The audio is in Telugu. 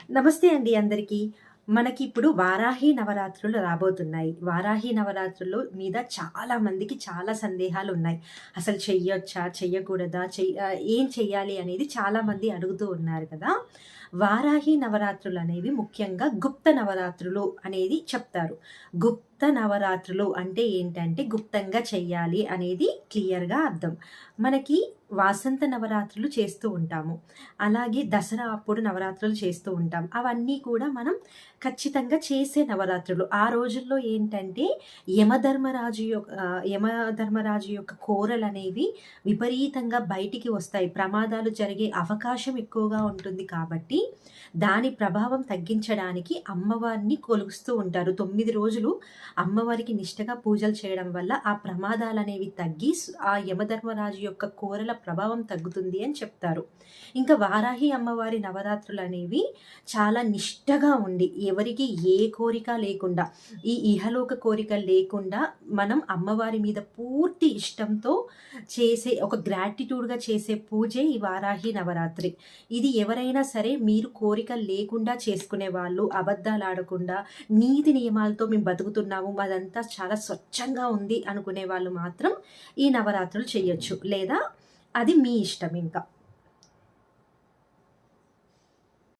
నమస్తే అండి అందరికీ. మనకిప్పుడు వారాహి నవరాత్రులు రాబోతున్నాయి. వారాహి నవరాత్రులు మీద చాలా మందికి చాలా సందేహాలున్నాయి. అసలు చెయ్యొచ్చా? చెయ్యకూడదా? ఏం చెయ్యాలి అనేది చాలామంది అడుగుతూ ఉన్నారు కదా! వారాహి నవరాత్రులనేవి ముఖ్యంగా గుప్త నవరాత్రులు అనేది చెప్తారు. గుప్త నవరాత్రులు అంటే ఏంటంటే గుప్తంగా చెయ్యాలి అనేది క్లియర్‌గా అర్థం. మనకి వాసంత నవరాత్రులు చేస్తూ ఉంటాము. అలాగే దసరా అప్పుడు నవరాత్రులు చేస్తూ ఉంటాం. అవన్నీ కూడా మనం ఖచ్చితంగా చేసే నవరాత్రులు. ఆ రోజుల్లో ఏంటంటే యమధర్మరాజు యొక్క కోరలనేవి విపరీతంగా బయటికి వస్తాయి. ప్రమాదాలు జరిగే అవకాశం ఎక్కువగా ఉంటుంది కాబట్టి, దాని ప్రభావం తగ్గించడానికి అమ్మవారిని కొలుస్తూ ఉంటారు. 9 రోజులు అమ్మవారికి నిష్టగా పూజలు చేయడం వల్ల ఆ ప్రమాదాలనేవి తగ్గి ఆ యమధర్మరాజు యొక్క కోరల ప్రభావం తగ్గుతుంది అని చెప్తారు. ఇంకా వారాహి అమ్మవారి నవరాత్రులనేవి చాలా నిష్టగా ఉండి, ఎవరికి ఏ కోరిక లేకుండా, ఈ ఇహలోక కోరికలు లేకుండా మనం అమ్మవారి మీద పూర్తి ఇష్టంతో చేసే ఒక గ్రాటిట్యూడ్‌గా చేసే పూజే ఈ వారాహి నవరాత్రి. ఇది ఎవరైనా సరే మీరు కోరికలు లేకుండా చేసుకునే వాళ్ళు, అబద్ధాలాడకుండా, నీతి నియమాలతో మేము బతుకుతున్నాము, మాదంతా చాలా స్వచ్ఛంగా ఉంది అనుకునే వాళ్ళు మాత్రం ఈ నవరాత్రులు చెయ్యొచ్చు. లేదా అది మీ ఇష్టం ఇంకా.